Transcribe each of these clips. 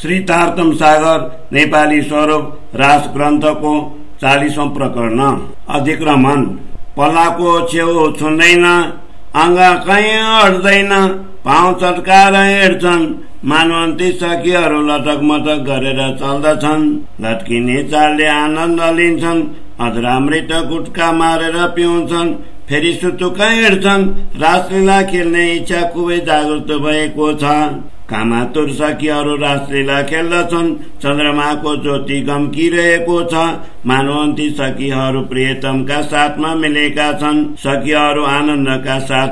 श्री तारतम सागर नेपाली स्वरूप रास ग्रन्थको 40औं प्रकरण। अधिक्रमण। पल्लाको छेउ छुन्दैन, अङ्ग कहीँ अड्दैन, पाउ चटकाएर हिँड्छन्, मानवन्ती सखीहरू लटक मटक गरेर चल्दछन्, लट्किने चालले आनन्द लिन्छन्, अधरामृत गुटका मारेर पिउँछन्, फेरि सुतुक्कै हिँड्छन्। रासलीला खेल्ने इच्छा खुबै जागृत भएको छ। कामातुर सखीहरू रासलीला खेल्दछन्, चन्द्रमाको ज्योति गम्किरहेको छ, मानवन्ती सखीहरू प्रियतमका साथमा मिलेका छन्, सखीहरू आनन्दका साथ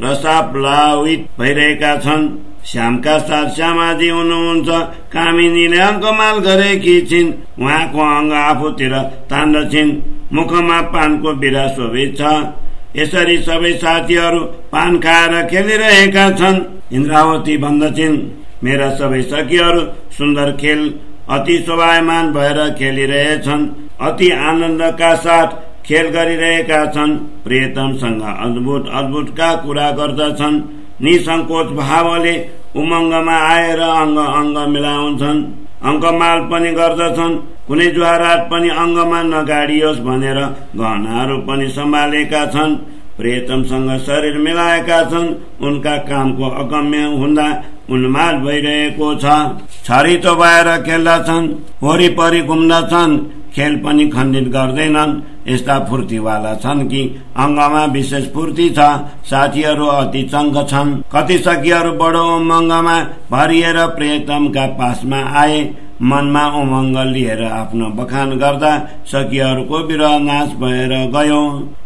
रसाप्लावित भइरहेका छन्। श्यामका साथ श्यामाजी हुनुहुन्छ, कामिनीले अङ्कमाल गरेकी छिन्, उहाँको अङ्ग आफूतिर तान्दछिन्, मुखमा पानको बिरा शोभित छ। यसरी सबै साथीहरू पान खाएर खेलिरहेका छन्। इन्द्रावती भन्दछिन्, मेरा सबै सखीहरू सुन्दर खेल अति शोभायमान भएर खेलिरहेछन्, अति आनन्दका साथ खेल गरिरहेका छन्, प्रियतमसँग अद्भुत अद्भुतका कुरा गर्दछन्, निसङ्कोच भावले उमङ्गमा आएर अङ्ग अङ्ग मिलाउँछन्, अङ्कमाल पनि गर्दछन्, कुनै ज्वारात पनि अङ्गमा नगाडियोस् भनेर गहनाहरू पनि सम्हालेका छन्, प्रियतमसँग शरीर मिलाएका छन्, उनका कामको अगम्य हुँदा उन्माद भइरहेको छ। छरितो भएर खेल्दछन्, वरिपरि घुम्दछन्, खेल पनि खण्डित गर्दैनन्, यस्ता फूर्तिवाला छन् कि अङ्गमा विशेष फूर्ति छ। साथीहरू अति चङ्ग छन्। कति सखीहरू बडो उमङ्गमा भरिएर प्रियतमका पासमा आए, मनमा उमङ्ग लिएर आफ्नो बखान गर्दा सखीहरूको विरह नाश भएर गयो।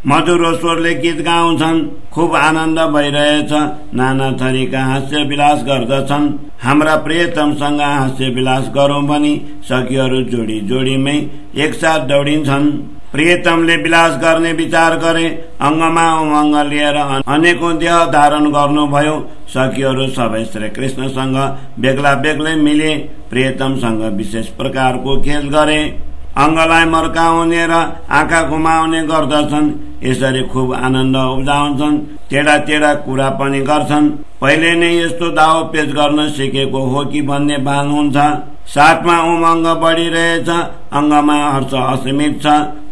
मधुरो स्वरले गीत गाउँछन्, खुब आनन्द भइरहेछ, नाना थरीका हास्य विलास गर्दछन्। हाम्रा प्रियतमसँग हास्य विलास गरौं भनी सखीहरू जोडी जोडीमै एकसाथ दौडिन्छन्। प्रियतमले विलास गर्ने विचार गरे, अङ्गमा उमङ्ग लिएर अनेकौं देह धारण गर्नुभयो। सखीहरू सबै श्री कृष्णसँग बेग्ला बेग्लै मिले, प्रियतमसँग विशेष प्रकारको खेल गरे, अङ्गलाई मर्काउने र आँखा घुमाउने गर्दछन्। यसरी खुब आनन्द उब्जाउँछन्, टेढा टेढा कुरा पनि गर्छन्। पहिले नै यस्तो दाव पेच गर्न सिकेको हो कि भन्ने भान हुन्छ। साथमा उमङ्ग बढिरहेछ, अङ्गमा हर्ष असीमित छ।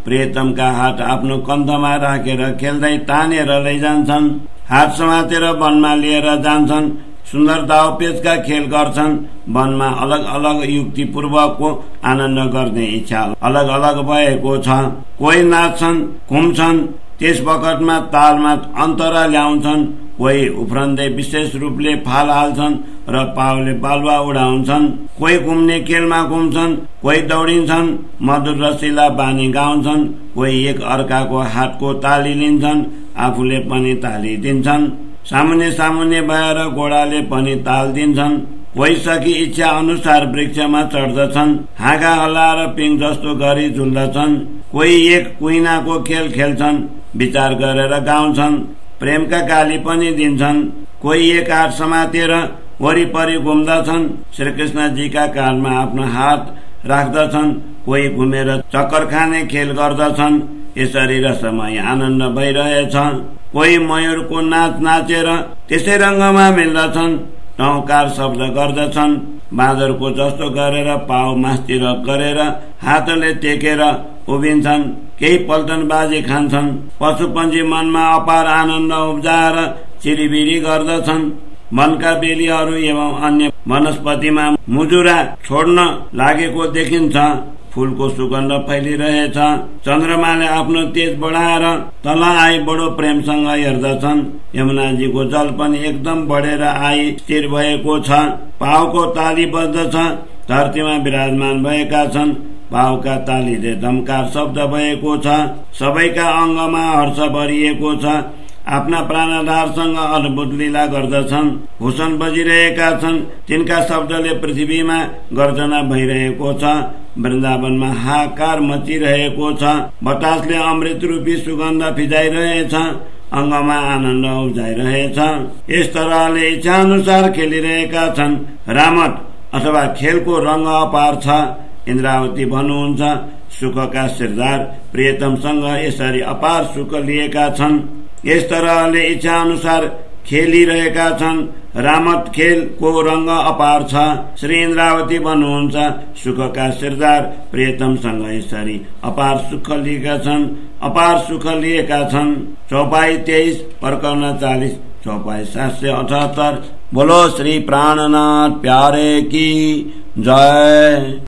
प्रियतमका हात आफ्नो कन्धमा राखेर खेल्दै तानेर लैजान्छन्, हात समातेर वनमा लिएर जान्छन्, सुन्दर दाव पेचका खेल गर्छन्। वनमा अलग अलग युक्ति पूर्वकको आनन्द गर्ने इच्छा अलग अलग भएको छ। कोही नाच्छन्, घुम्छन्, त्यस बखतमा तालमा अन्तरा ल्याउँछन्, कोही उफ्रन्दै विशेष रूपले फाल हाल्छन् र पाउले बालुवा उडाउँछन्, कोही घुम्ने खेलमा घुम्छन्, कोही दौडिन्छन्, मधुर रसिला बानी गाउँछन्, कोही एक अर्काको हातको ताली लिन्छन्, आफूले पनि ताली दिन्छन्, सामुन्ने सामुन्ने भएर घोडाले पनि ताल दिन्छन्, कोही सखी इच्छा अनुसार वृक्षमा चढ्दछन्, हाँगा हल्लाएर पिङ जस्तो गरी झुल्दछन्, कोही एक कुइनाको खेल खेल्छन्, विचार गरेर गाउँछन्, प्रेमका गाली पनि दिन्छन्, कोही एक हात समातेर वरिपरि घुम्दछन्, श्रीकृष्णजीका काँधमा आफ्नो हात राख्दछन्, कोही घुमेर चक्कर खाने खेल गर्दछन्। यसरी रसमय आनन्द भइरहेछ। कोही मयूरको नाच नाचेर त्यसै रङ्गमा मिल्दछन्, टौकार शब्द गर्दछन्, बाँदरको जस्तो गरेर पाउ मास्तिर गरेर हातले टेकेर उभिन्छन्, केही पल्टन बाजी खान्छन्, पशुपन्छी मनमा अपार आनन्द उब्जाएर चिरिबिरी गर्दछन्। वनका बेलीहरू एवं अन्य वनस्पतिमा मुजुरा छोड्न लागेको देखिन्छ, फूलको सुगन्ध फैलिरहेछ। चन्द्रमाले आफ्नो तेज बढाएर तल आई बडो प्रेमसँग हेर्दछन्। यमुनाजीको जल पनि एकदम बढेर आई स्थिर भएको छ। पाउको ताली बज्दछ, धरतीमा विराजमान भएका छन्, पाउका तालीले धमकार शब्द भएको छ। सबैका अङ्गमा हर्ष भरिएको छ, आफ्ना प्राणधारसँग अद्भुत लीला गर्दछन्। भूषण बजिरहेका छन्, तिनका शब्दले पृथ्वीमा गर्जना भइरहेको छ, वृन्दावनमा हाहाकार मचिरहेको छ, बतासले अमृत रूपी सुगन्ध फिजाइरहेछ, अङ्गमा आनन्द उब्जाइरहेछ। यस तरहले इच्छा अनुसार खेलिरहेका छन्। रामट अथवा खेलको रंग अपार छ। इन्द्रावती भन्नुहुन्छ, सुखका सिरदार प्रियतमसँग यसरी अपार सुख लिएका छन्। यस तरहले इच्छा अनुसार खेलिरहेका छन्। रामत खेलको रंग अपार छ। श्री इन्द्रावती भन्नुहुन्छ सुखका सिरदार प्रियतमसँग यसरी अपार सुख लिएका छन्। चौपाई 23 प्रकरण 40 चौपाई 778। बोलो श्री प्राणनाथ प्यारे की जय।